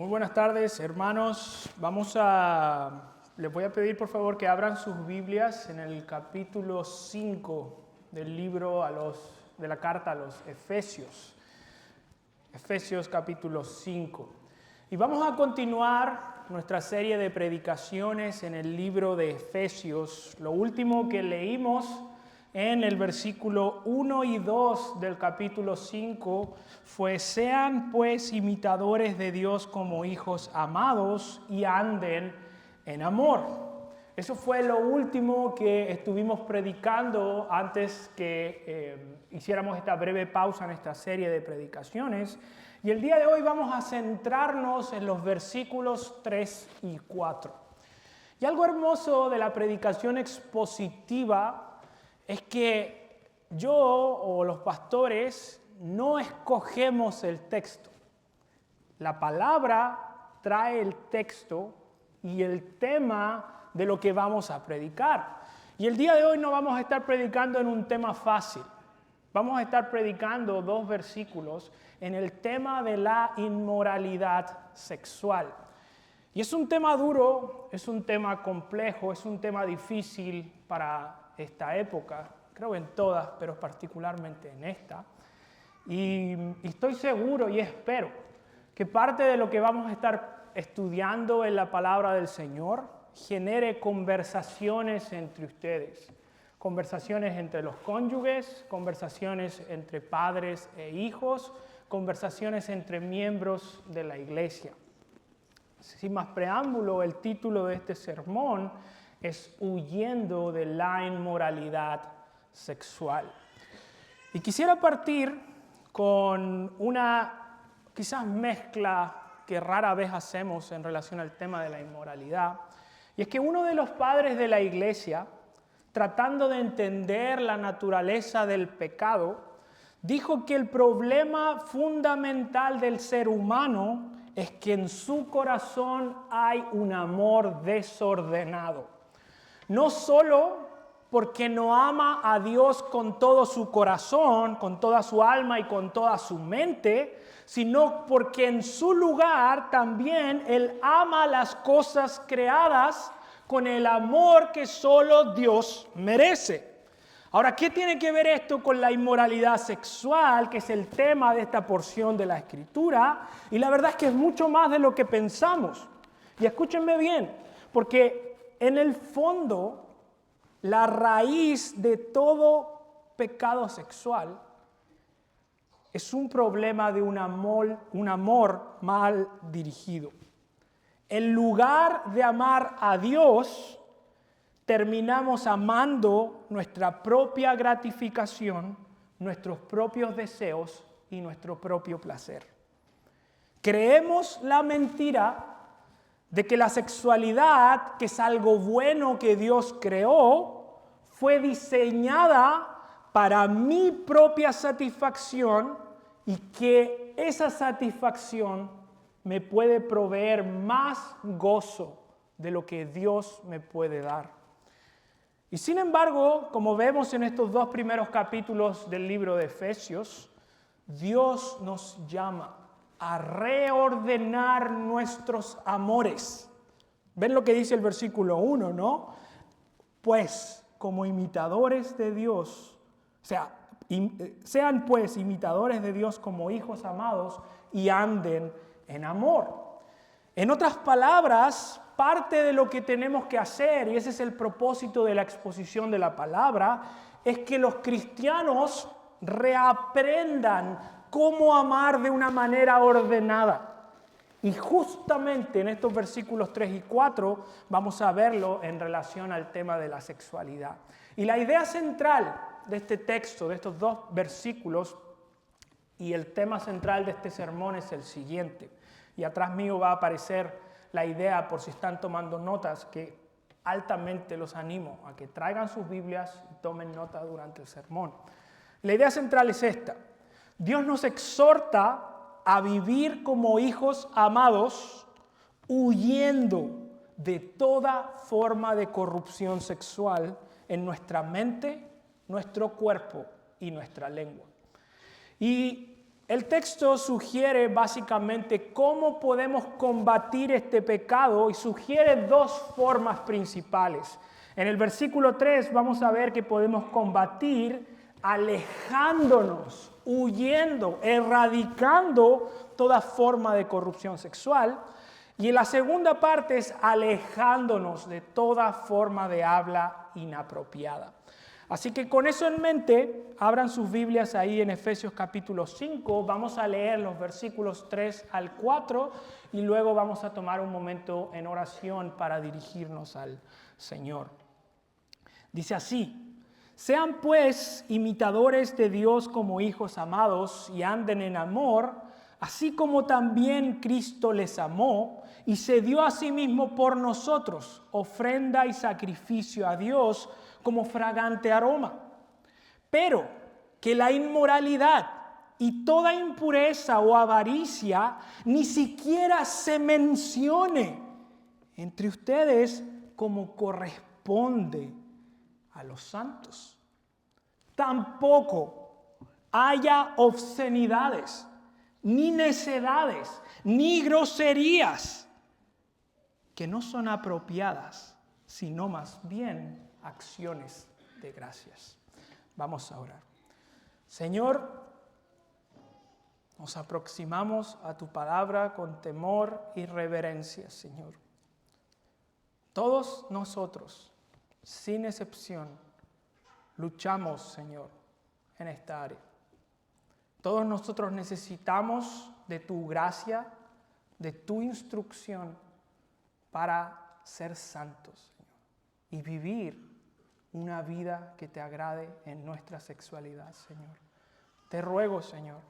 Muy buenas tardes, hermanos. Les voy a pedir por favor que abran sus Biblias en el capítulo 5 del libro de la carta a los Efesios. Efesios capítulo 5. Y vamos a continuar nuestra serie de predicaciones en el libro de Efesios. Lo último que leímos en el versículo 1 y 2 del capítulo 5 fue: sean pues imitadores de Dios como hijos amados y anden en amor. Eso fue lo último que estuvimos predicando antes que hiciéramos esta breve pausa en esta serie de predicaciones. Y el día de hoy vamos a centrarnos en los versículos 3 y 4. Y algo hermoso de la predicación expositiva es que yo o los pastores no escogemos el texto. La palabra trae el texto y el tema de lo que vamos a predicar. Y el día de hoy no vamos a estar predicando en un tema fácil. Vamos a estar predicando 2 versículos en el tema de la inmoralidad sexual. Y es un tema duro, es un tema complejo, es un tema difícil para esta época, creo en todas, pero particularmente en esta. Y estoy seguro y espero que parte de lo que vamos a estar estudiando en la palabra del Señor genere conversaciones entre ustedes, conversaciones entre los cónyuges, conversaciones entre padres e hijos, conversaciones entre miembros de la iglesia. Sin más preámbulo, el título de este sermón es Huyendo de la inmoralidad sexual. Y quisiera partir con una quizás mezcla que rara vez hacemos en relación al tema de la inmoralidad. Y es que uno de los padres de la iglesia, tratando de entender la naturaleza del pecado, dijo que el problema fundamental del ser humano es que en su corazón hay un amor desordenado. No solo porque no ama a Dios con todo su corazón, con toda su alma y con toda su mente, sino porque en su lugar también Él ama las cosas creadas con el amor que solo Dios merece. Ahora, ¿qué tiene que ver esto con la inmoralidad sexual, que es el tema de esta porción de la Escritura? Y la verdad es que es mucho más de lo que pensamos. Y escúchenme bien, porque en el fondo, la raíz de todo pecado sexual es un problema de un amor mal dirigido. En lugar de amar a Dios, terminamos amando nuestra propia gratificación, nuestros propios deseos y nuestro propio placer. Creemos la mentira de que la sexualidad, que es algo bueno que Dios creó, fue diseñada para mi propia satisfacción y que esa satisfacción me puede proveer más gozo de lo que Dios me puede dar. Y sin embargo, como vemos en estos 2 primeros capítulos del libro de Efesios, Dios nos llama a reordenar nuestros amores. ¿Ven lo que dice el versículo 1, no? Pues, como imitadores de Dios, sean pues imitadores de Dios como hijos amados y anden en amor. En otras palabras, parte de lo que tenemos que hacer, y ese es el propósito de la exposición de la palabra, es que los cristianos reaprendan cómo amar de una manera ordenada. Y justamente en estos versículos 3 y 4 vamos a verlo en relación al tema de la sexualidad. Y la idea central de este texto, de estos 2 versículos, y el tema central de este sermón es el siguiente. Y atrás mío va a aparecer la idea, por si están tomando notas, que altamente los animo a que traigan sus Biblias y tomen nota durante el sermón. La idea central es esta: Dios nos exhorta a vivir como hijos amados, huyendo de toda forma de corrupción sexual en nuestra mente, nuestro cuerpo y nuestra lengua. Y El texto sugiere básicamente cómo podemos combatir este pecado y sugiere dos formas principales. En el versículo 3 vamos a ver que podemos combatir alejándonos, huyendo, erradicando toda forma de corrupción sexual. Y en la segunda parte es alejándonos de toda forma de habla inapropiada. Así que con eso en mente, abran sus Biblias ahí en Efesios capítulo 5. Vamos a leer los versículos 3 al 4 y luego vamos a tomar un momento en oración para dirigirnos al Señor. Dice así: sean pues imitadores de Dios como hijos amados y anden en amor, así como también Cristo les amó y se dio a sí mismo por nosotros, ofrenda y sacrificio a Dios como fragante aroma. Pero que la inmoralidad y toda impureza o avaricia ni siquiera se mencione entre ustedes como corresponde a los santos. Tampoco haya obscenidades, ni necedades, ni groserías que no son apropiadas, sino más bien acciones de gracias. Vamos a orar. Señor, nos aproximamos a tu palabra con temor y reverencia, Señor. Todos nosotros, sin excepción, luchamos, Señor, en esta área. Todos nosotros necesitamos de tu gracia, de tu instrucción para ser santos, Señor, y vivir una vida que te agrade en nuestra sexualidad, Señor. Te ruego, Señor,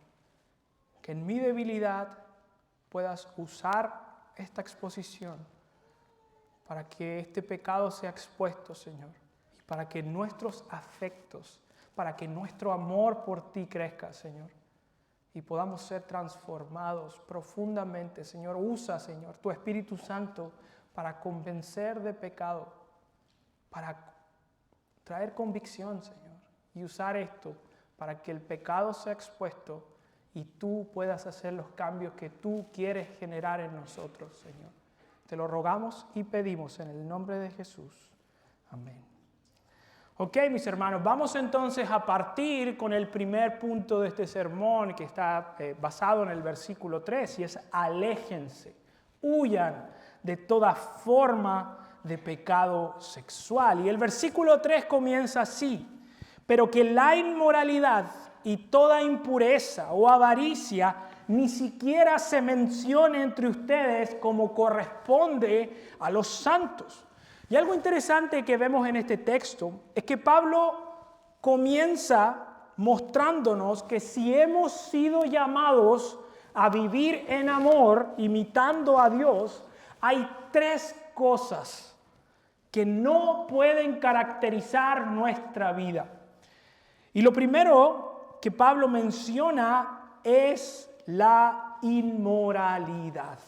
que en mi debilidad puedas usar esta exposición para que este pecado sea expuesto, Señor, y para que nuestros afectos, para que nuestro amor por ti crezca, Señor, y podamos ser transformados profundamente. Señor, usa, Señor, tu Espíritu Santo para convencer de pecado, para traer convicción, Señor, y usar esto para que el pecado sea expuesto y tú puedas hacer los cambios que tú quieres generar en nosotros, Señor. Te lo rogamos y pedimos en el nombre de Jesús. Amén. Ok, mis hermanos, vamos entonces a partir con el primer punto de este sermón que está basado en el versículo 3 y es aléjense, huyan de toda forma de pecado sexual. Y el versículo 3 comienza así: pero que la inmoralidad y toda impureza o avaricia ni siquiera se mencione entre ustedes como corresponde a los santos. Y algo interesante que vemos en este texto es que Pablo comienza mostrándonos que si hemos sido llamados a vivir en amor, imitando a Dios, hay tres cosas que no pueden caracterizar nuestra vida. Y lo primero que Pablo menciona es la inmoralidad.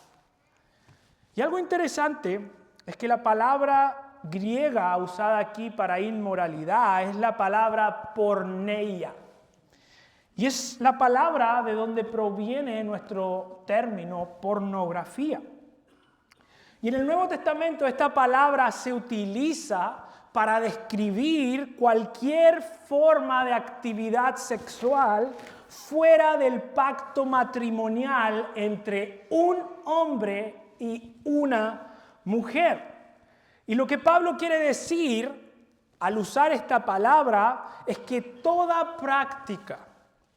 Y algo interesante es que la palabra griega usada aquí para inmoralidad es la palabra porneia. Y es la palabra de donde proviene nuestro término pornografía. Y en el Nuevo Testamento esta palabra se utiliza para describir cualquier forma de actividad sexual fuera del pacto matrimonial entre un hombre y una mujer. Y lo que Pablo quiere decir al usar esta palabra es que toda práctica,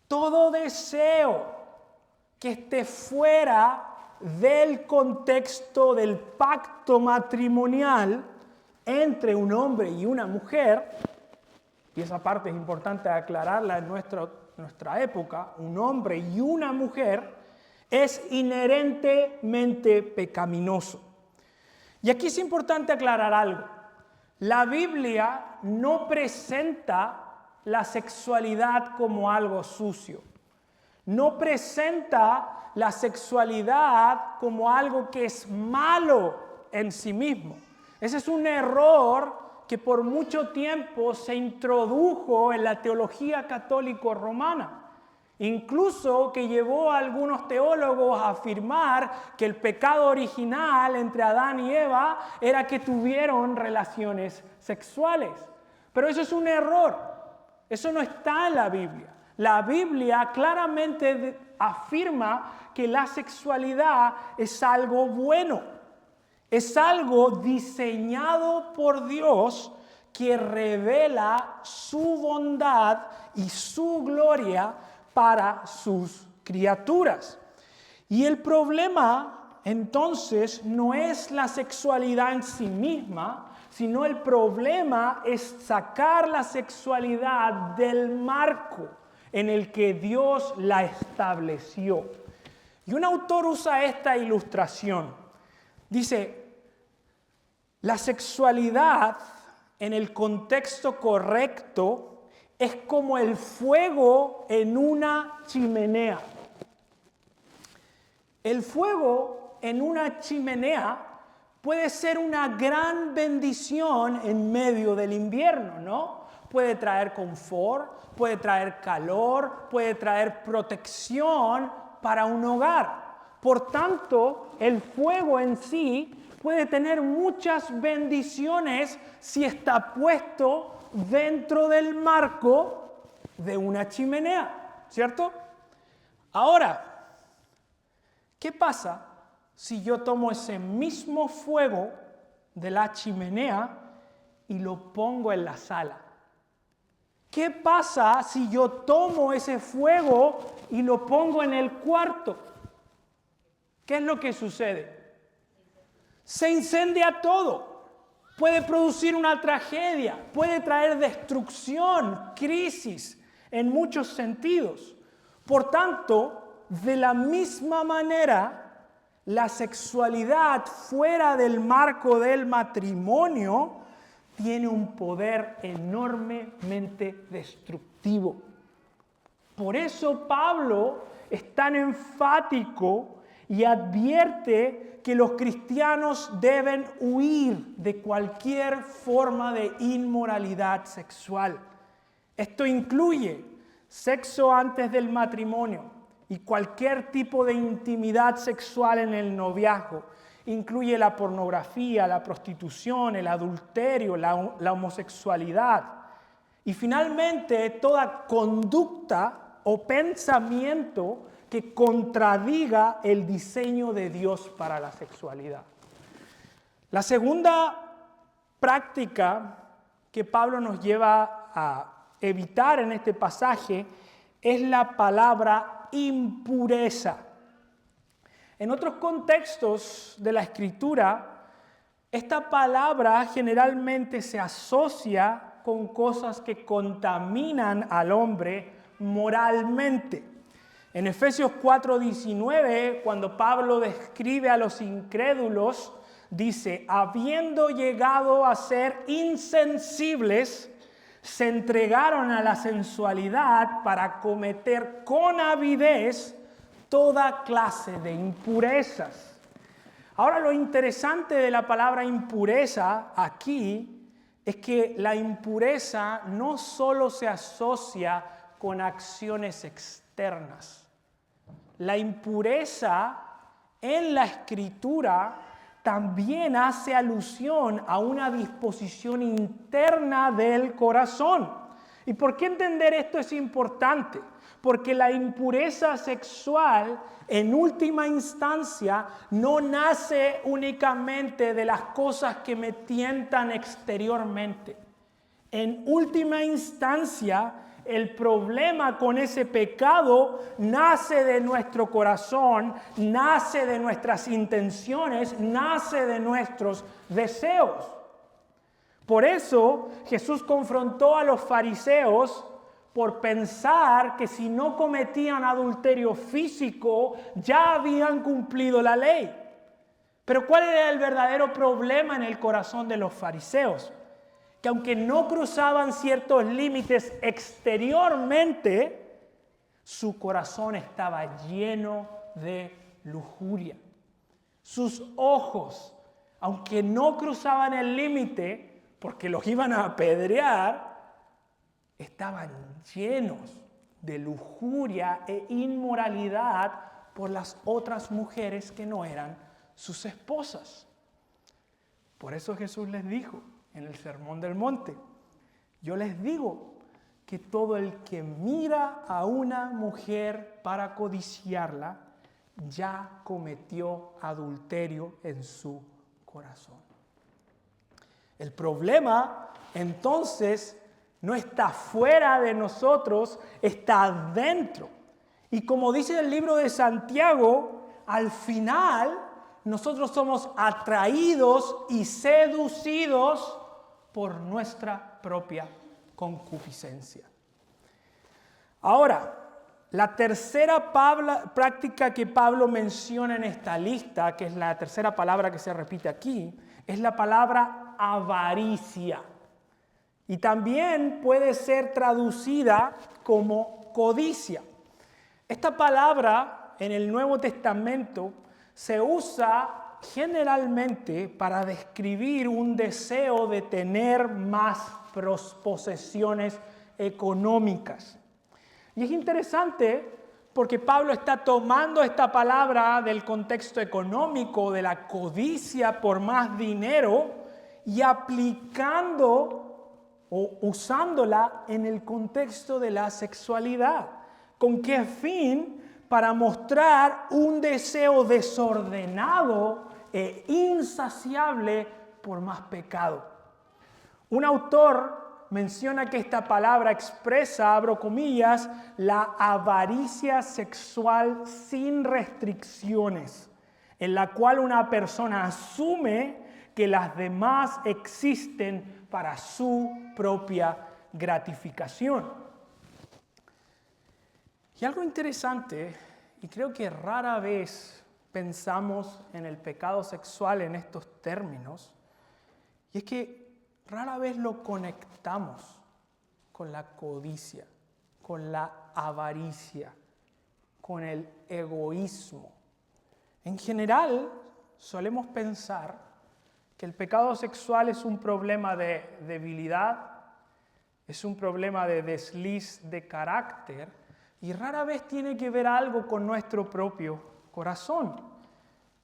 todo deseo que esté fuera del contexto del pacto matrimonial entre un hombre y una mujer, y esa parte es importante aclararla en nuestra época, un hombre y una mujer, es inherentemente pecaminoso. Y aquí es importante aclarar algo. La Biblia no presenta la sexualidad como algo sucio. No presenta la sexualidad como algo que es malo en sí mismo. Ese es un error que por mucho tiempo se introdujo en la teología católico-romana. Incluso que llevó a algunos teólogos a afirmar que el pecado original entre Adán y Eva era que tuvieron relaciones sexuales. Pero eso es un error. Eso no está en la Biblia. La Biblia claramente afirma que la sexualidad es algo bueno. Es algo diseñado por Dios que revela su bondad y su gloria para sus criaturas. Y el problema, entonces, no es la sexualidad en sí misma, sino el problema es sacar la sexualidad del marco en el que Dios la estableció. Y un autor usa esta ilustración. Dice, la sexualidad en el contexto correcto es como el fuego en una chimenea. El fuego en una chimenea puede ser una gran bendición en medio del invierno, ¿no? Puede traer confort, puede traer calor, puede traer protección para un hogar. Por tanto, el fuego en sí puede tener muchas bendiciones si está puesto dentro del marco de una chimenea, ¿cierto? Ahora, ¿qué pasa si yo tomo ese mismo fuego de la chimenea y lo pongo en la sala? ¿Qué pasa si yo tomo ese fuego y lo pongo en el cuarto? ¿Qué es lo que sucede? Se incendia todo. Puede producir una tragedia, puede traer destrucción, crisis en muchos sentidos. Por tanto, de la misma manera, la sexualidad fuera del marco del matrimonio tiene un poder enormemente destructivo. Por eso Pablo es tan enfático y advierte que los cristianos deben huir de cualquier forma de inmoralidad sexual. Esto incluye sexo antes del matrimonio y cualquier tipo de intimidad sexual en el noviazgo. Incluye la pornografía, la prostitución, el adulterio, la homosexualidad. Y finalmente, toda conducta o pensamiento que contradiga el diseño de Dios para la sexualidad. La segunda práctica que Pablo nos lleva a evitar en este pasaje es la palabra impureza. En otros contextos de la Escritura, esta palabra generalmente se asocia con cosas que contaminan al hombre moralmente. En Efesios 4:19, cuando Pablo describe a los incrédulos, dice, habiendo llegado a ser insensibles, se entregaron a la sensualidad para cometer con avidez toda clase de impurezas. Ahora, lo interesante de la palabra impureza aquí es que la impureza no solo se asocia con acciones externas. La impureza en la Escritura también hace alusión a una disposición interna del corazón. ¿Y por qué entender esto es importante? Porque la impureza sexual, en última instancia, no nace únicamente de las cosas que me tientan exteriormente. En última instancia, el problema con ese pecado nace de nuestro corazón, nace de nuestras intenciones, nace de nuestros deseos. Por eso Jesús confrontó a los fariseos por pensar que si no cometían adulterio físico ya habían cumplido la ley. Pero ¿cuál era el verdadero problema en el corazón de los fariseos? Que aunque no cruzaban ciertos límites exteriormente, su corazón estaba lleno de lujuria. Sus ojos, aunque no cruzaban el límite, porque los iban a apedrear, estaban llenos de lujuria e inmoralidad por las otras mujeres que no eran sus esposas. Por eso Jesús les dijo en el Sermón del Monte: yo les digo que todo el que mira a una mujer para codiciarla, ya cometió adulterio en su corazón. El problema, entonces, no está fuera de nosotros, está dentro. Y como dice el libro de Santiago, al final nosotros somos atraídos y seducidos por nuestra propia concupiscencia. Ahora, la tercera práctica que Pablo menciona en esta lista, que es la tercera palabra que se repite aquí, es la palabra avaricia. Y también puede ser traducida como codicia. Esta palabra en el Nuevo Testamento se usa generalmente para describir un deseo de tener más posesiones económicas. Y es interesante porque Pablo está tomando esta palabra del contexto económico, de la codicia por más dinero, y aplicando o usándola en el contexto de la sexualidad. ¿Con qué fin? Para mostrar un deseo desordenado e insaciable por más pecado. Un autor menciona que esta palabra expresa, abro comillas, la avaricia sexual sin restricciones, en la cual una persona asume que las demás existen para su propia gratificación. Y algo interesante, y creo que rara vez pensamos en el pecado sexual en estos términos, y es que rara vez lo conectamos con la codicia, con la avaricia, con el egoísmo. En general, solemos pensar que el pecado sexual es un problema de debilidad, es un problema de desliz de carácter y rara vez tiene que ver algo con nuestro propio corazón.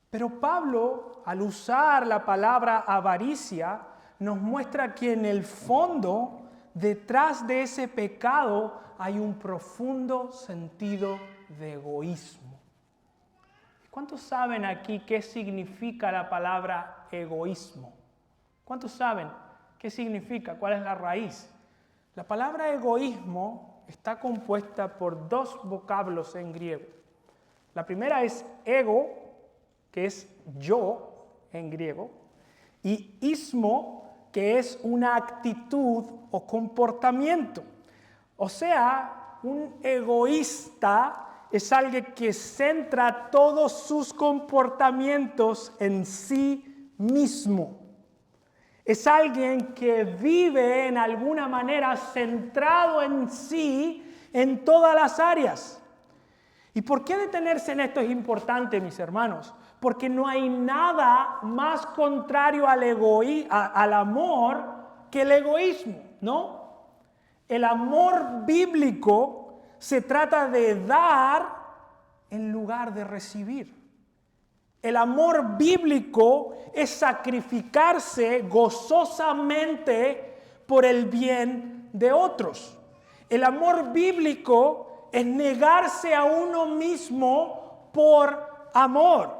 Pero Pablo, al usar la palabra avaricia, nos muestra que en el fondo, detrás de ese pecado, hay un profundo sentido de egoísmo. ¿Cuántos saben aquí qué significa la palabra egoísmo? ¿Cuántos saben qué significa? ¿Cuál es la raíz? La palabra egoísmo está compuesta por dos vocablos en griego. La primera es ego, que es yo en griego, y ismo, que es una actitud o comportamiento. O sea, un egoísta es alguien que centra todos sus comportamientos en sí mismo. Es alguien que vive en alguna manera centrado en sí en todas las áreas. ¿Y por qué detenerse en esto es importante, mis hermanos? Porque no hay nada más contrario al amor que el egoísmo, ¿no? El amor bíblico se trata de dar en lugar de recibir. El amor bíblico es sacrificarse gozosamente por el bien de otros. El amor bíblico es negarse a uno mismo por amor.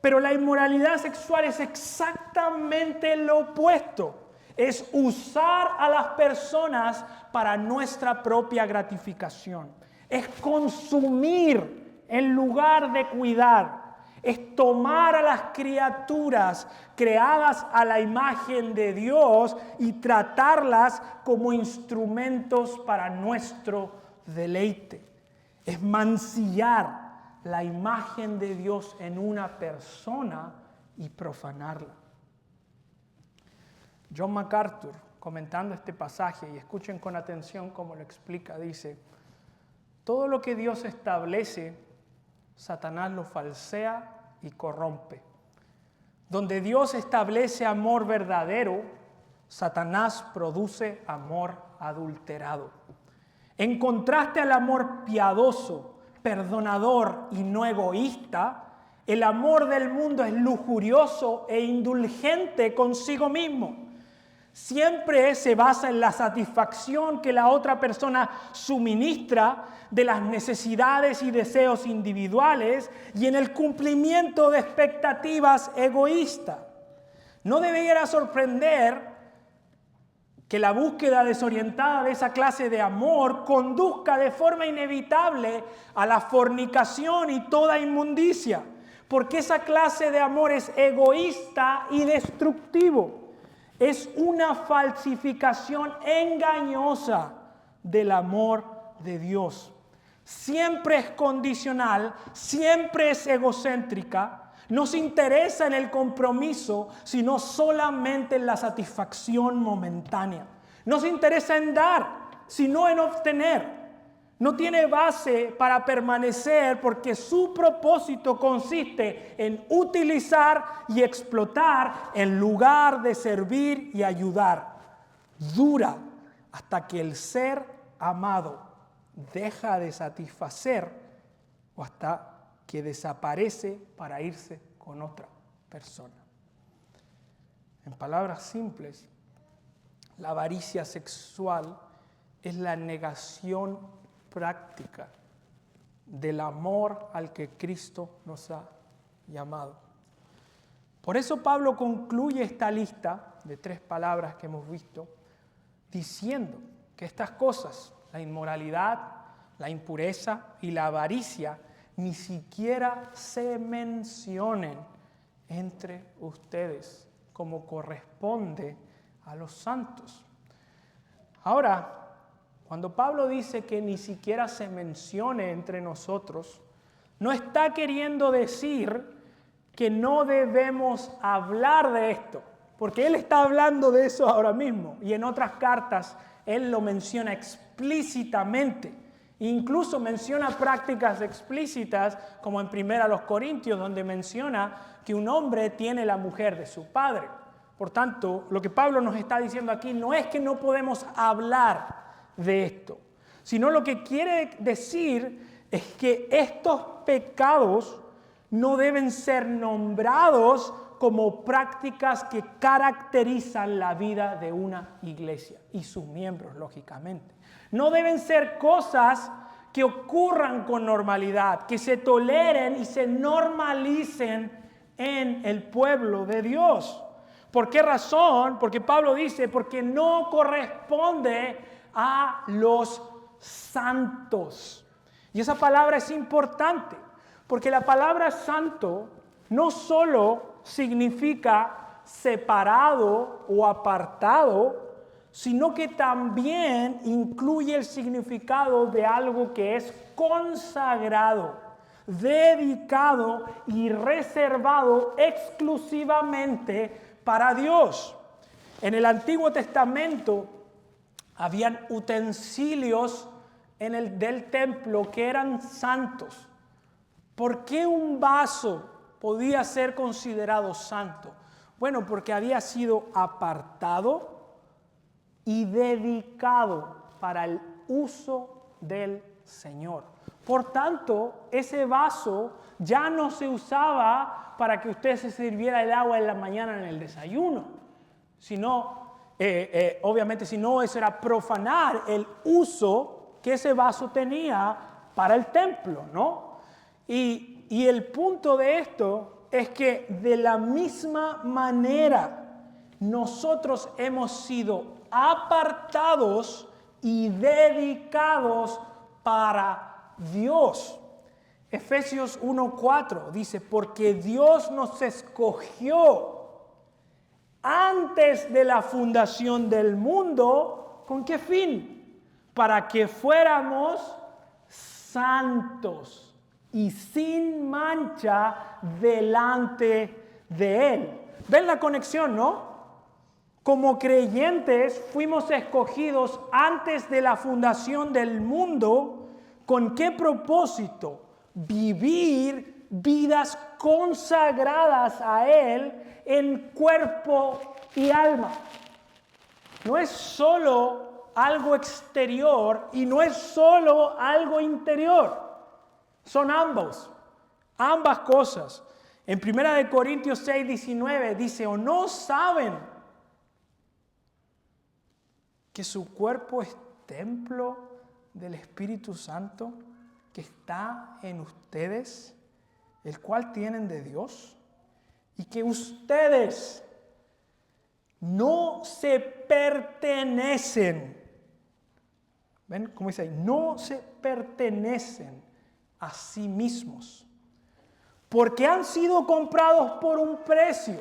Pero la inmoralidad sexual es exactamente lo opuesto. Es usar a las personas para nuestra propia gratificación. Es consumir en lugar de cuidar. Es tomar a las criaturas creadas a la imagen de Dios y tratarlas como instrumentos para nuestro deleite. Es mancillar la imagen de Dios en una persona y profanarla. John MacArthur, comentando este pasaje, y escuchen con atención cómo lo explica, dice: todo lo que Dios establece, Satanás lo falsea y corrompe. Donde Dios establece amor verdadero, Satanás produce amor adulterado. En contraste al amor piadoso, perdonador y no egoísta, el amor del mundo es lujurioso e indulgente consigo mismo. Siempre se basa en la satisfacción que la otra persona suministra de las necesidades y deseos individuales y en el cumplimiento de expectativas egoístas. No debería sorprender que la búsqueda desorientada de esa clase de amor conduzca de forma inevitable a la fornicación y toda inmundicia, porque esa clase de amor es egoísta y destructivo. Es una falsificación engañosa del amor de Dios. Siempre es condicional, siempre es egocéntrica. No se interesa en el compromiso, sino solamente en la satisfacción momentánea. No se interesa en dar, sino en obtener. No tiene base para permanecer porque su propósito consiste en utilizar y explotar en lugar de servir y ayudar. Dura hasta que el ser amado deja de satisfacer o hasta que desaparece para irse con otra persona. En palabras simples, la avaricia sexual es la negación práctica del amor al que Cristo nos ha llamado. Por eso Pablo concluye esta lista de 3 palabras que hemos visto diciendo que estas cosas, la inmoralidad, la impureza y la avaricia, ni siquiera se mencionen entre ustedes como corresponde a los santos. Ahora, cuando Pablo dice que ni siquiera se mencione entre nosotros, no está queriendo decir que no debemos hablar de esto, porque él está hablando de eso ahora mismo y en otras cartas él lo menciona explícitamente. Incluso menciona prácticas explícitas como en 1 Corintios, donde menciona que un hombre tiene la mujer de su padre. Por tanto, lo que Pablo nos está diciendo aquí no es que no podemos hablar de esto, sino lo que quiere decir es que estos pecados no deben ser nombrados como prácticas que caracterizan la vida de una iglesia y sus miembros, lógicamente. No deben ser cosas que ocurran con normalidad, que se toleren y se normalicen en el pueblo de Dios. ¿Por qué razón? Porque Pablo dice, porque no corresponde a los santos. Y esa palabra es importante, porque la palabra santo no solo significa separado o apartado, sino que también incluye el significado de algo que es consagrado, dedicado y reservado exclusivamente para Dios. En el Antiguo Testamento habían utensilios del templo que eran santos. ¿Por qué un vaso podía ser considerado santo? Bueno, porque había sido apartado y dedicado para el uso del Señor. Por tanto, ese vaso ya no se usaba para que usted se sirviera el agua en la mañana en el desayuno, sino obviamente, si no, eso era profanar el uso que ese vaso tenía para el templo, ¿no? Y el punto de esto es que de la misma manera nosotros hemos sido apartados y dedicados para Dios. Efesios 1:4 dice, porque Dios nos escogió antes de la fundación del mundo, ¿con qué fin? Para que fuéramos santos y sin mancha delante de Él. ¿Ven la conexión, no? Como creyentes fuimos escogidos antes de la fundación del mundo. ¿Con qué propósito? Vivir vidas consagradas a Él en cuerpo y alma. No es solo algo exterior y no es solo algo interior. Son ambas cosas. En 1 Corintios 6:19 dice, ¿o no saben que su cuerpo es templo del Espíritu Santo que está en ustedes, el cual tienen de Dios? Y que ustedes no se pertenecen. ¿Ven cómo dice ahí? No se pertenecen a sí mismos, porque han sido comprados por un precio.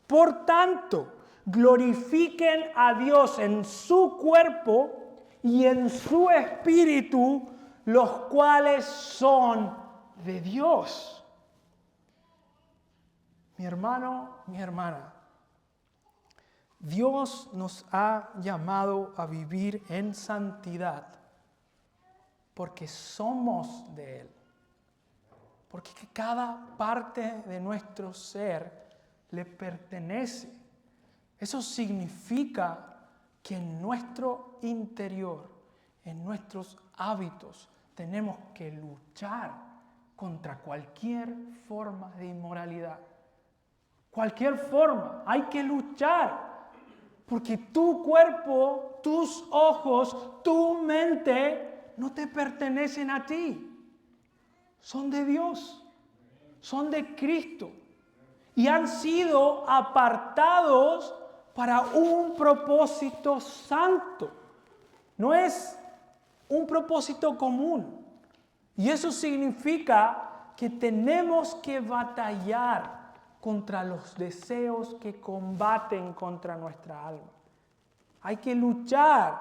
Por tanto, glorifiquen a Dios en su cuerpo y en su espíritu, los cuales son de Dios. Mi hermano, mi hermana, Dios nos ha llamado a vivir en santidad porque somos de Él. Porque cada parte de nuestro ser le pertenece. Eso significa que en nuestro interior, en nuestros hábitos, tenemos que luchar contra cualquier forma de inmoralidad. Cualquier forma, hay que luchar. Porque tu cuerpo, tus ojos, tu mente no te pertenecen a ti. Son de Dios, son de Cristo y han sido apartados para un propósito santo. No es un propósito común. Y eso significa que tenemos que batallar contra los deseos que combaten contra nuestra alma. Hay que luchar.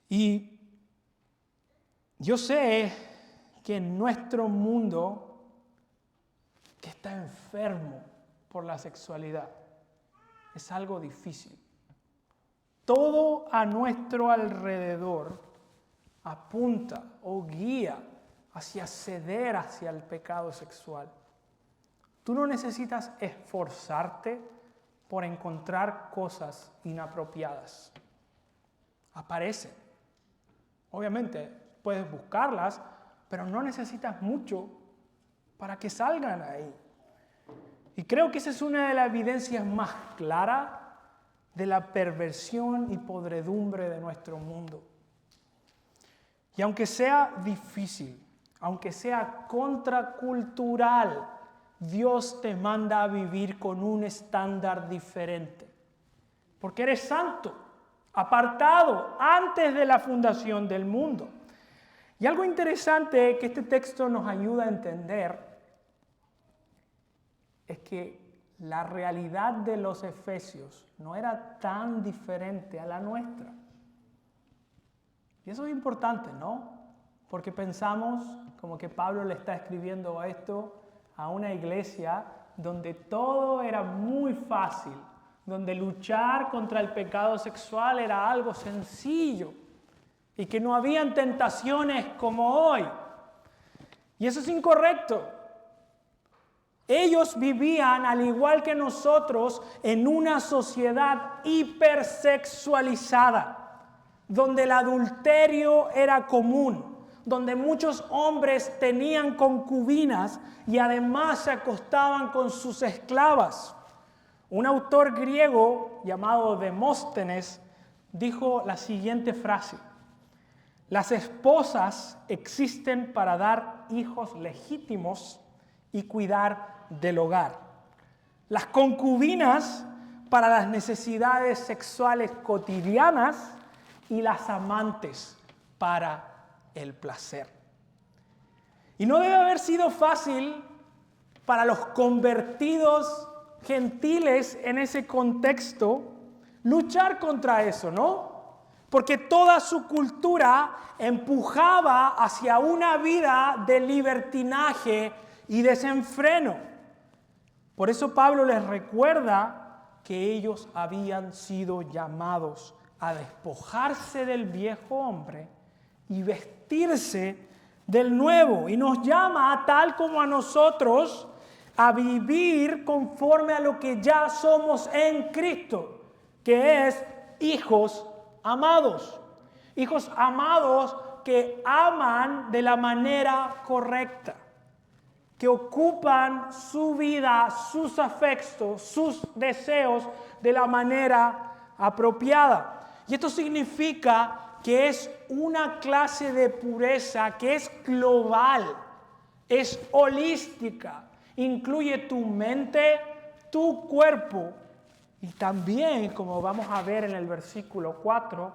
Y yo sé que en nuestro mundo que está enfermo por la sexualidad es algo difícil. Todo a nuestro alrededor apunta o guía hacia ceder hacia el pecado sexual. Tú no necesitas esforzarte por encontrar cosas inapropiadas. Aparecen. Obviamente puedes buscarlas, pero no necesitas mucho para que salgan ahí. Y creo que esa es una de las evidencias más claras de la perversión y podredumbre de nuestro mundo. Y aunque sea difícil, aunque sea contracultural, Dios te manda a vivir con un estándar diferente. Porque eres santo, apartado antes de la fundación del mundo. Y algo interesante que este texto nos ayuda a entender es que la realidad de los efesios no era tan diferente a la nuestra. Y eso es importante, ¿no? Porque pensamos como que Pablo le está escribiendo esto a una iglesia donde todo era muy fácil, donde luchar contra el pecado sexual era algo sencillo y que no habían tentaciones como hoy. Y eso es incorrecto. Ellos vivían, al igual que nosotros, en una sociedad hipersexualizada, donde el adulterio era común, donde muchos hombres tenían concubinas y además se acostaban con sus esclavas. Un autor griego llamado Demóstenes dijo la siguiente frase: las esposas existen para dar hijos legítimos y cuidar del hogar. Las concubinas para las necesidades sexuales cotidianas y las amantes para el placer. Y no debe haber sido fácil para los convertidos gentiles en ese contexto luchar contra eso, ¿no? Porque toda su cultura empujaba hacia una vida de libertinaje y desenfreno. Por eso Pablo les recuerda que ellos habían sido llamados a despojarse del viejo hombre y vestirse del nuevo. Y nos llama, tal como a nosotros, a vivir conforme a lo que ya somos en Cristo, que es hijos amados. Hijos amados que aman de la manera correcta, que ocupan su vida, sus afectos, sus deseos de la manera apropiada. Y esto significa que es una clase de pureza que es global, es holística, incluye tu mente, tu cuerpo y también, como vamos a ver en el versículo 4,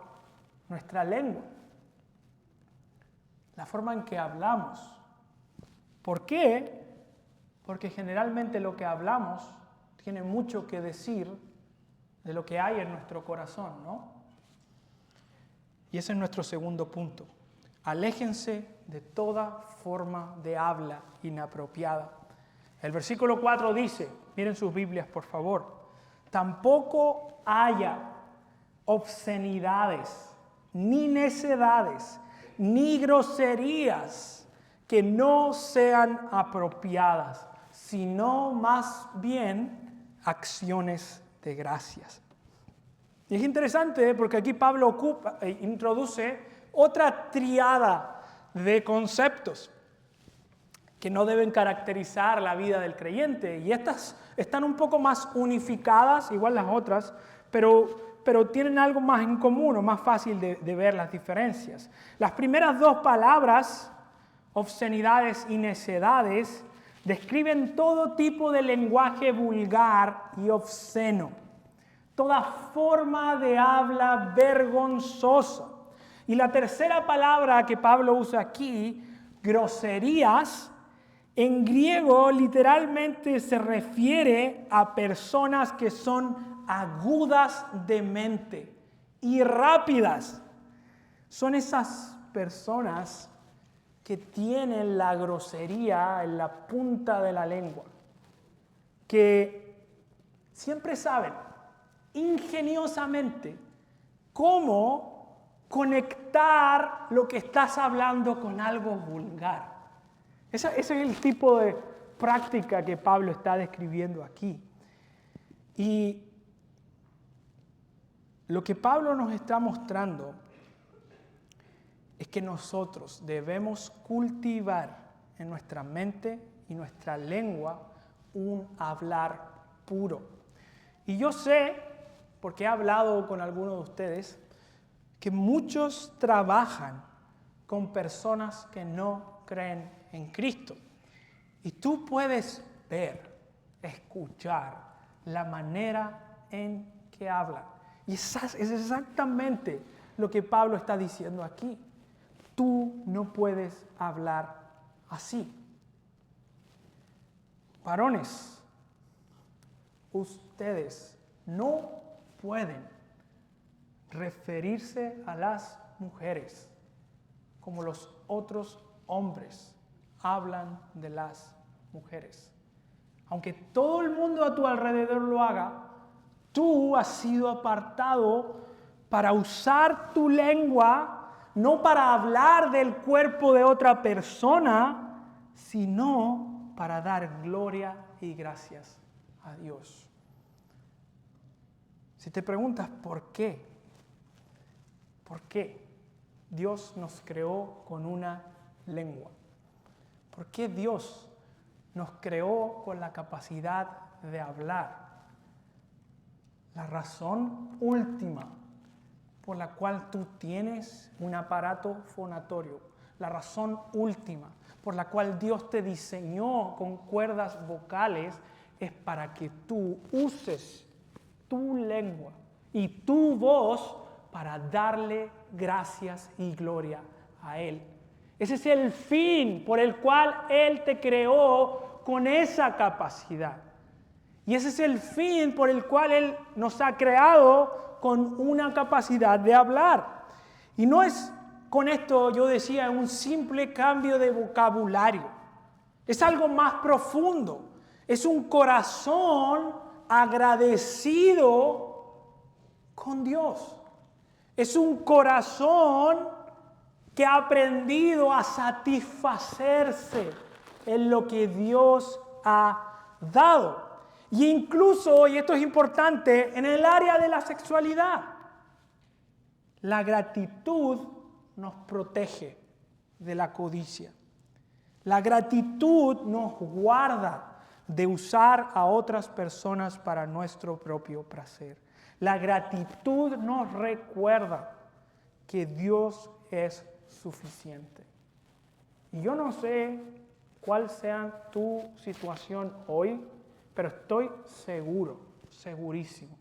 nuestra lengua, la forma en que hablamos. ¿Por qué? Porque generalmente lo que hablamos tiene mucho que decir de lo que hay en nuestro corazón, ¿no? Y ese es nuestro segundo punto. Aléjense de toda forma de habla inapropiada. El versículo 4 dice, miren sus Biblias por favor, tampoco haya obscenidades, ni necedades, ni groserías que no sean apropiadas, sino más bien acciones de gracias. Y es interesante porque aquí Pablo introduce otra triada de conceptos que no deben caracterizar la vida del creyente. Y estas están un poco más unificadas, igual las otras, pero tienen algo más en común o más fácil de ver las diferencias. Las primeras dos palabras, obscenidades y necedades, describen todo tipo de lenguaje vulgar y obsceno, toda forma de habla vergonzosa. Y la tercera palabra que Pablo usa aquí, groserías, en griego literalmente se refiere a personas que son agudas de mente y rápidas. Son esas personas que tienen la grosería en la punta de la lengua, que siempre saben ingeniosamente cómo conectar lo que estás hablando con algo vulgar. Ese es el tipo de práctica que Pablo está describiendo aquí. Y lo que Pablo nos está mostrando es que nosotros debemos cultivar en nuestra mente y nuestra lengua un hablar puro. Y yo sé, porque he hablado con algunos de ustedes, que muchos trabajan con personas que no creen en Cristo. Y tú puedes ver, escuchar la manera en que hablan. Y es exactamente lo que Pablo está diciendo aquí. Tú no puedes hablar así. Varones, ustedes no pueden referirse a las mujeres como los otros hombres hablan de las mujeres. Aunque todo el mundo a tu alrededor lo haga, tú has sido apartado para usar tu lengua, no para hablar del cuerpo de otra persona, sino para dar gloria y gracias a Dios. Si te preguntas por qué Dios nos creó con una lengua, por qué Dios nos creó con la capacidad de hablar, la razón última por la cual tú tienes un aparato fonatorio, la razón última por la cual Dios te diseñó con cuerdas vocales es para que tú uses tu lengua y tu voz para darle gracias y gloria a Él. Ese es el fin por el cual Él te creó con esa capacidad. Y ese es el fin por el cual Él nos ha creado con una capacidad de hablar. Y no es con esto, yo decía, un simple cambio de vocabulario. Es algo más profundo. Es un corazón agradecido con Dios. Es un corazón que ha aprendido a satisfacerse en lo que Dios ha dado. Y incluso, y esto es importante, en el área de la sexualidad. La gratitud nos protege de la codicia. La gratitud nos guarda de usar a otras personas para nuestro propio placer. La gratitud nos recuerda que Dios es suficiente. Y yo no sé cuál sea tu situación hoy, pero estoy segurísimo,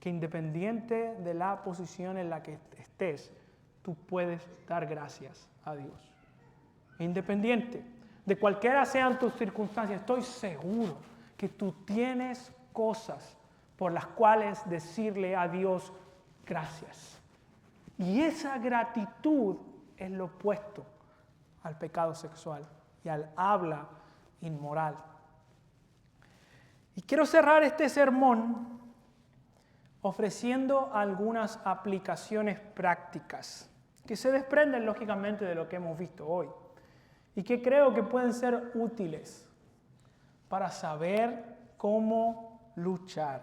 que independiente de la posición en la que estés, tú puedes dar gracias a Dios. Independiente de cualquiera sean tus circunstancias, estoy seguro que tú tienes cosas por las cuales decirle a Dios gracias. Y esa gratitud es lo opuesto al pecado sexual y al habla inmoral. Y quiero cerrar este sermón ofreciendo algunas aplicaciones prácticas que se desprenden lógicamente de lo que hemos visto hoy y que creo que pueden ser útiles para saber cómo luchar.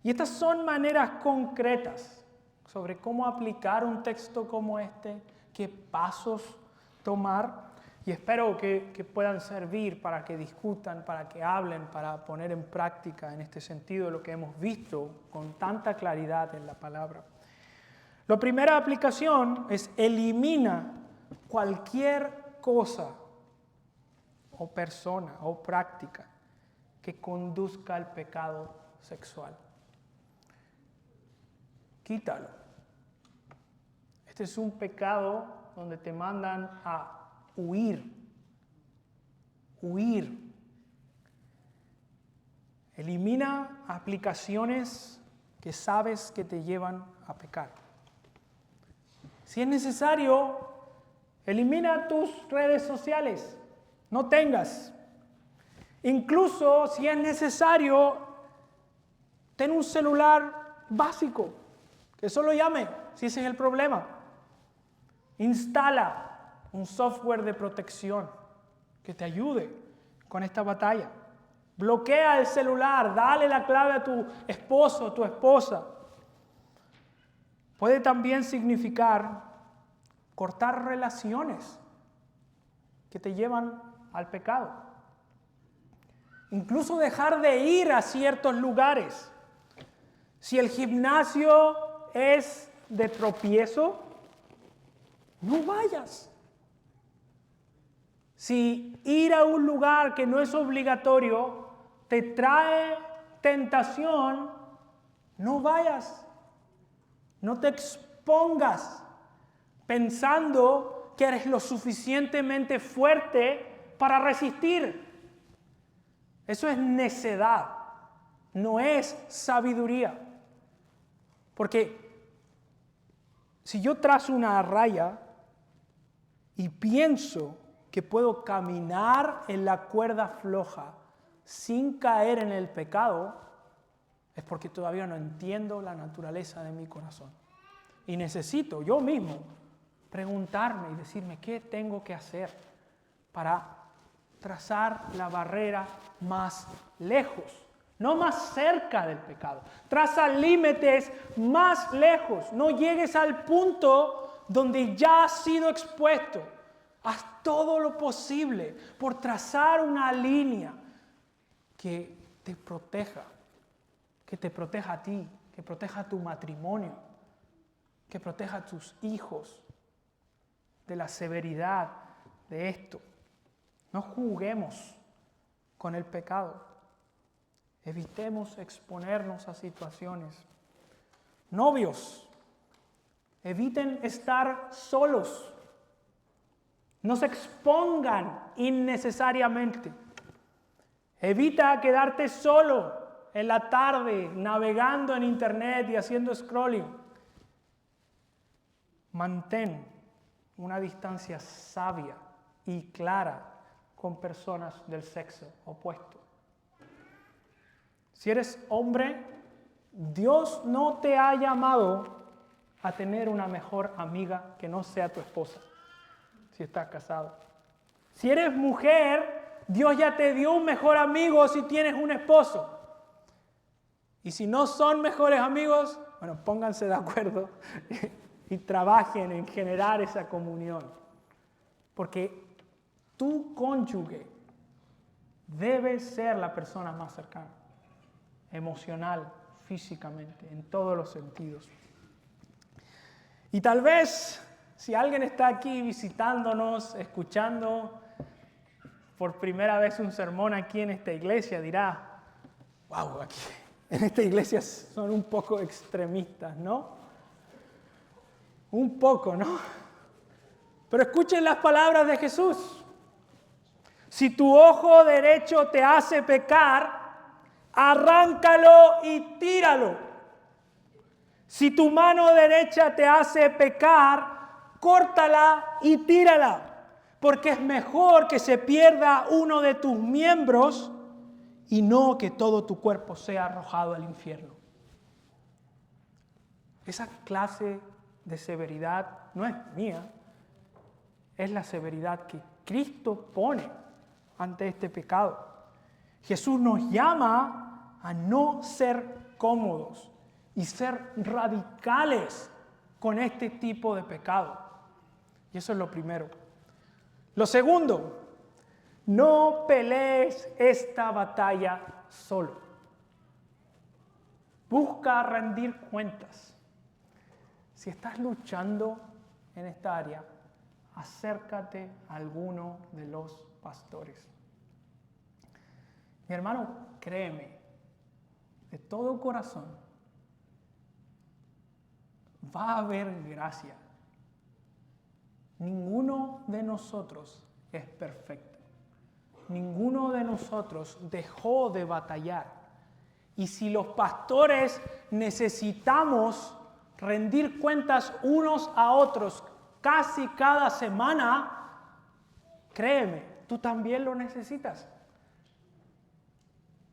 Y estas son maneras concretas sobre cómo aplicar un texto como este, qué pasos tomar, y espero que puedan servir para que discutan, para que hablen, para poner en práctica en este sentido lo que hemos visto con tanta claridad en la palabra. La primera aplicación es elimina cualquier cosa o persona o práctica que conduzca al pecado sexual. Quítalo. Este es un pecado donde te mandan a huir. Elimina aplicaciones que sabes que te llevan a pecar. Si es necesario, elimina tus redes sociales. No tengas. Incluso si es necesario, ten un celular básico que solo llame si ese es el problema. Instala un software de protección que te ayude con esta batalla. Bloquea el celular, dale la clave a tu esposo o tu esposa. Puede también significar cortar relaciones que te llevan al pecado. Incluso dejar de ir a ciertos lugares. Si el gimnasio es de tropiezo, no vayas. Si ir a un lugar que no es obligatorio te trae tentación, no vayas. No te expongas pensando que eres lo suficientemente fuerte para resistir. Eso es necedad, no es sabiduría. Porque si yo trazo una raya y pienso que puedo caminar en la cuerda floja sin caer en el pecado, es porque todavía no entiendo la naturaleza de mi corazón. Y necesito yo mismo preguntarme y decirme qué tengo que hacer para trazar la barrera más lejos, no más cerca del pecado. Traza límites más lejos. No llegues al punto donde ya has sido expuesto. Haz todo lo posible por trazar una línea que te proteja a ti, que proteja a tu matrimonio, que proteja a tus hijos de la severidad de esto. No juguemos con el pecado. Evitemos exponernos a situaciones. Novios, eviten estar solos. No se expongan innecesariamente. Evita quedarte solo en la tarde navegando en internet y haciendo scrolling. Mantén una distancia sabia y clara con personas del sexo opuesto. Si eres hombre, Dios no te ha llamado a tener una mejor amiga que no sea tu esposa, si estás casado. Si eres mujer, Dios ya te dio un mejor amigo si tienes un esposo. Y si no son mejores amigos, Bueno, pónganse de acuerdo y trabajen en generar esa comunión. Porque tu cónyuge debe ser la persona más cercana, emocional, físicamente, en todos los sentidos. Y tal vez, si alguien está aquí visitándonos, escuchando por primera vez un sermón aquí en esta iglesia, dirá, wow, aquí en esta iglesia son un poco extremistas, ¿no? Un poco, ¿no? Pero escuchen las palabras de Jesús. Si tu ojo derecho te hace pecar, arráncalo y tíralo. Si tu mano derecha te hace pecar, córtala y tírala. Porque es mejor que se pierda uno de tus miembros y no que todo tu cuerpo sea arrojado al infierno. Esa clase de severidad no es mía, es la severidad que Cristo pone ante este pecado. Jesús nos llama a no ser cómodos y ser radicales con este tipo de pecado. Y eso es lo primero. Lo segundo, no pelees esta batalla solo. Busca rendir cuentas. Si estás luchando en esta área, acércate a alguno de los pastores. Mi hermano, créeme, de todo corazón, va a haber gracia. Ninguno de nosotros es perfecto. Ninguno de nosotros dejó de batallar. Y si los pastores necesitamos rendir cuentas unos a otros casi cada semana, créeme, tú también lo necesitas.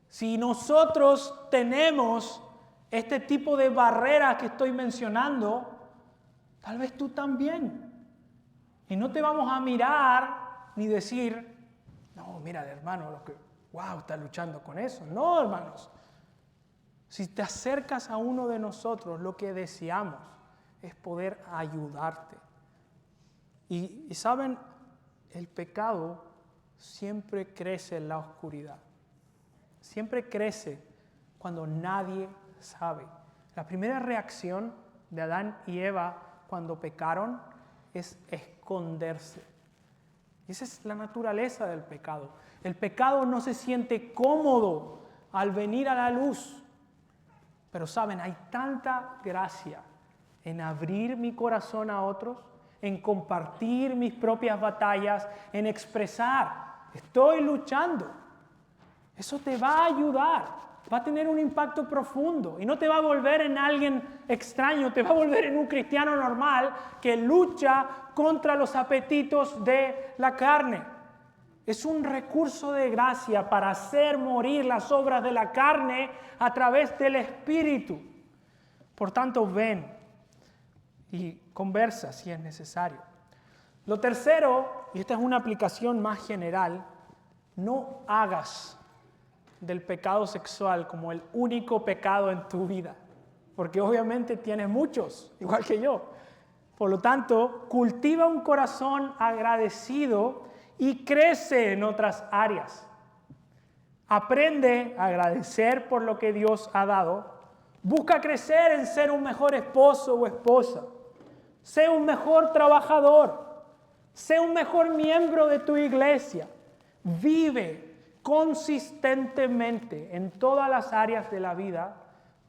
Si nosotros tenemos este tipo de barreras que estoy mencionando, tal vez tú también. Y no te vamos a mirar ni decir, no, mira el hermano, wow, está luchando con eso. No, hermanos. Si te acercas a uno de nosotros, lo que deseamos es poder ayudarte. Y saben, el pecado siempre crece en la oscuridad. Siempre crece cuando nadie sabe. La primera reacción de Adán y Eva cuando pecaron es esconderse. Y esa es la naturaleza del pecado. El pecado no se siente cómodo al venir a la luz. Pero saben, hay tanta gracia en abrir mi corazón a otros, en compartir mis propias batallas, en expresar, estoy luchando. Eso te va a ayudar, va a tener un impacto profundo y no te va a volver en alguien extraño, te va a volver en un cristiano normal que lucha contra los apetitos de la carne. Es un recurso de gracia para hacer morir las obras de la carne a través del Espíritu. Por tanto, ven y conversa si es necesario. Lo tercero, y esta es una aplicación más general, no hagas del pecado sexual como el único pecado en tu vida, porque obviamente tienes muchos, igual que yo. Por lo tanto, cultiva un corazón agradecido y crece en otras áreas. Aprende a agradecer por lo que Dios ha dado. Busca crecer en ser un mejor esposo o esposa. Sé un mejor trabajador. Sé un mejor miembro de tu iglesia. Vive consistentemente en todas las áreas de la vida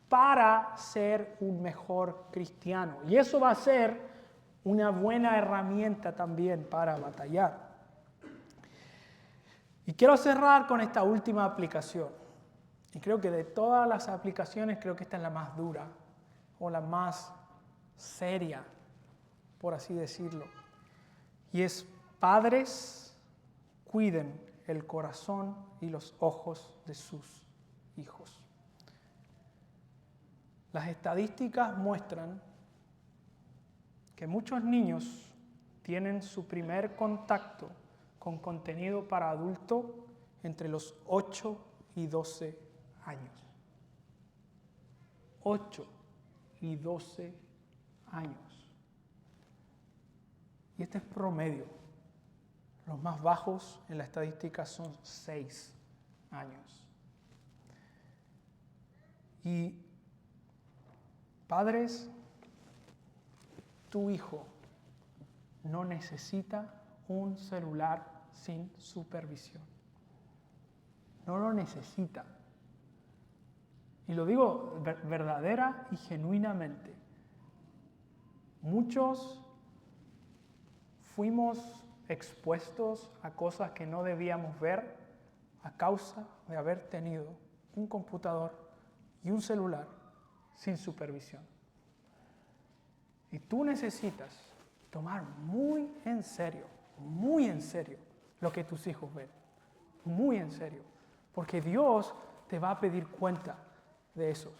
para ser un mejor cristiano. Y eso va a ser una buena herramienta también para batallar. Y quiero cerrar con esta última aplicación. Y creo que de todas las aplicaciones, creo que esta es la más dura o la más seria, por así decirlo. Y es: padres, cuiden el corazón y los ojos de sus hijos. Las estadísticas muestran que muchos niños tienen su primer contacto con contenido para adulto entre los 8 y 12 años. 8 y 12 años. Y este es promedio. Los más bajos en la estadística son 6 años. Y padres, tu hijo no necesita un celular sin supervisión. No lo necesita. Y lo digo verdadera y genuinamente. Muchos fuimos expuestos a cosas que no debíamos ver a causa de haber tenido un computador y un celular sin supervisión. Y tú necesitas tomar muy en serio lo que tus hijos ven. Muy en serio. Porque Dios te va a pedir cuenta de eso.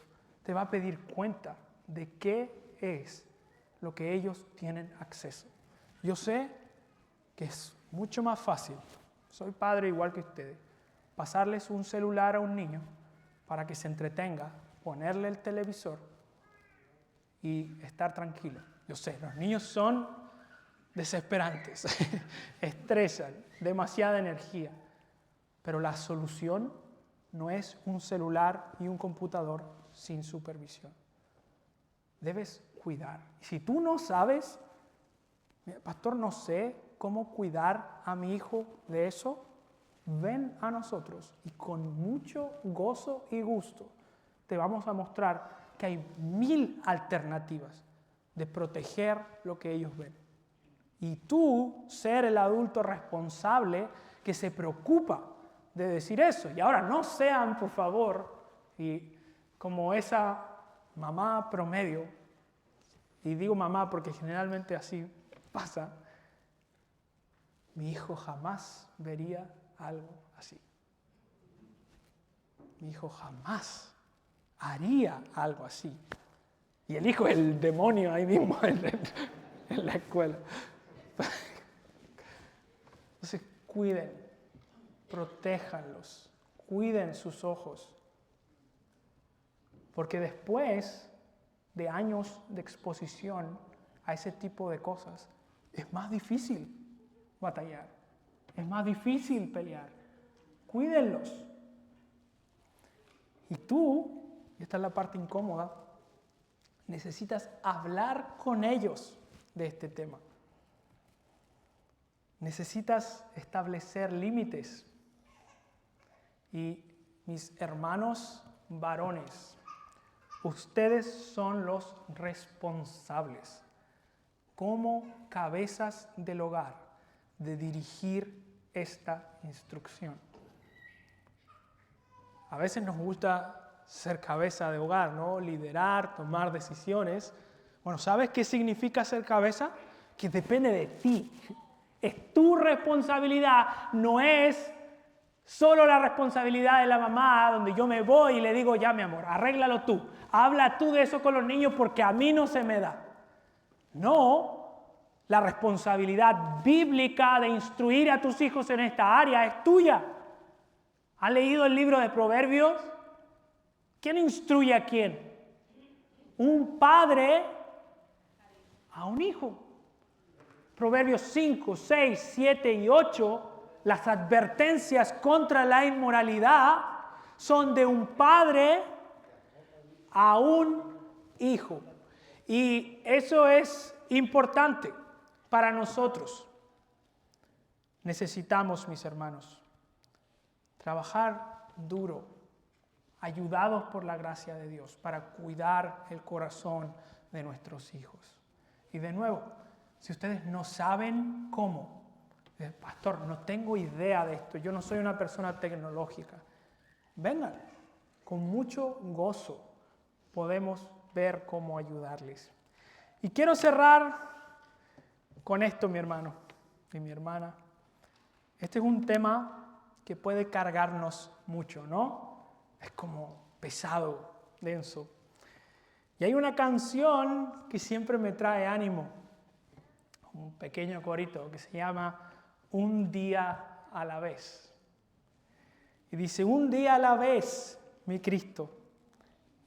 Te va a pedir cuenta de qué es lo que ellos tienen acceso. Yo sé que es mucho más fácil, soy padre igual que ustedes, pasarles un celular a un niño para que se entretenga, ponerle el televisor y estar tranquilo. Yo sé, los niños son desesperantes, estresan, demasiada energía, pero la solución no es un celular y un computador sin supervisión. Debes cuidar. Y si tú no sabes, pastor, no sé cómo cuidar a mi hijo de eso, ven a nosotros y con mucho gozo y gusto te vamos a mostrar que hay 1000 alternativas de proteger lo que ellos ven. Y tú ser el adulto responsable que se preocupa de decir eso. Y ahora no sean, por favor, y como esa mamá promedio, y digo mamá porque generalmente así pasa, mi hijo jamás vería algo así. Mi hijo jamás haría algo así. Y el hijo es el demonio ahí mismo en la escuela. Entonces, cuiden, protéjanlos, cuiden sus ojos. Porque después de años de exposición a ese tipo de cosas, es más difícil batallar, es más difícil pelear. Cuídenlos. Y tú, y esta es la parte incómoda, necesitas hablar con ellos de este tema. Necesitas establecer límites. Y mis hermanos varones, ustedes son los responsables, como cabezas del hogar, de dirigir esta instrucción. A veces nos gusta ser cabeza de hogar, ¿no? Liderar, tomar decisiones. Bueno, ¿sabes qué significa ser cabeza? Que depende de ti. Es tu responsabilidad, no es solo la responsabilidad de la mamá, donde yo me voy y le digo, ya mi amor, arréglalo tú. Habla tú de eso con los niños porque a mí no se me da. No, la responsabilidad bíblica de instruir a tus hijos en esta área es tuya. ¿Han leído el libro de Proverbios? ¿Quién instruye a quién? Un padre a un hijo. Proverbios 5, 6, 7 y 8, las advertencias contra la inmoralidad son de un padre a un hijo. Y eso es importante para nosotros. Necesitamos, mis hermanos, trabajar duro, ayudados por la gracia de Dios, para cuidar el corazón de nuestros hijos. Y de nuevo, si ustedes no saben cómo, pastor, no tengo idea de esto, yo no soy una persona tecnológica, vengan, con mucho gozo podemos ver cómo ayudarles. Y quiero cerrar con esto, mi hermano y mi hermana. Este es un tema que puede cargarnos mucho, ¿no? Es como pesado, denso. Y hay una canción que siempre me trae ánimo, un pequeño corito que se llama Un día a la vez. Y dice, un día a la vez, mi Cristo,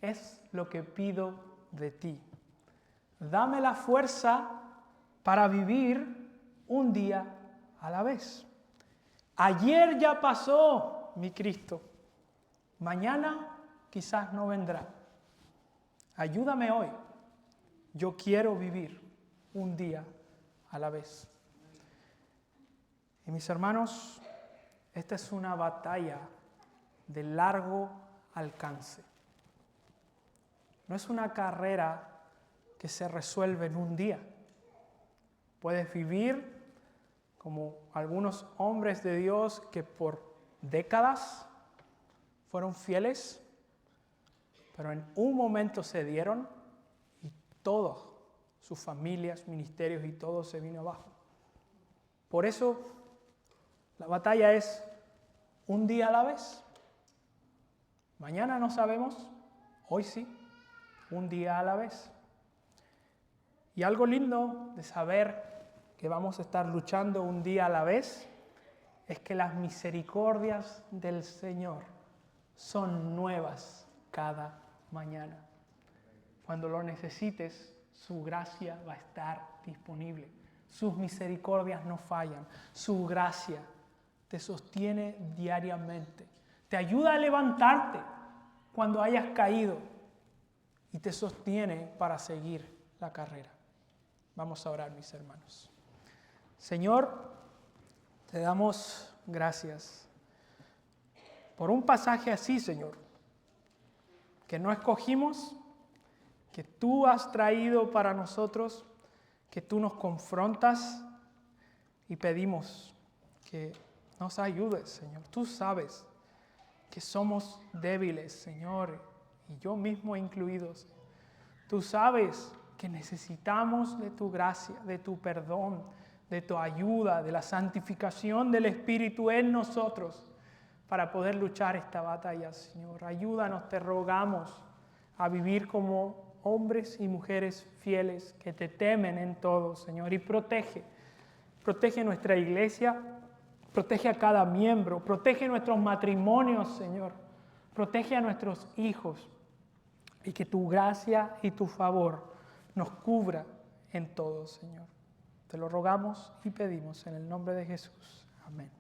es lo que pido de ti. Dame la fuerza para vivir un día a la vez. Ayer ya pasó, mi Cristo. Mañana quizás no vendrá. Ayúdame hoy. Yo quiero vivir un día a la vez. Y mis hermanos, esta es una batalla de largo alcance. No es una carrera que se resuelve en un día. Puedes vivir como algunos hombres de Dios que por décadas fueron fieles, pero en un momento se dieron y todas sus familias, ministerios y todo se vino abajo. Por eso la batalla es un día a la vez. Mañana no sabemos, hoy sí, un día a la vez. Y algo lindo de saber que vamos a estar luchando un día a la vez es que las misericordias del Señor son nuevas cada mañana. Cuando lo necesites, su gracia va a estar disponible. Sus misericordias no fallan. Su gracia te sostiene diariamente. Te ayuda a levantarte cuando hayas caído y te sostiene para seguir la carrera. Vamos a orar, mis hermanos. Señor, te damos gracias por un pasaje así, Señor, que no escogimos, que tú has traído para nosotros, que tú nos confrontas y pedimos que nos ayudes, Señor. Tú sabes que somos débiles, Señor, y yo mismo incluidos. Tú sabes que necesitamos de tu gracia, de tu perdón, de tu ayuda, de la santificación del Espíritu en nosotros para poder luchar esta batalla, Señor. Ayúdanos, te rogamos, a vivir como hombres y mujeres fieles que te temen en todo, Señor. Y protege nuestra iglesia, protege a cada miembro, protege nuestros matrimonios, Señor. Protege a nuestros hijos y que tu gracia y tu favor nos cubra en todo, Señor. Te lo rogamos y pedimos en el nombre de Jesús. Amén.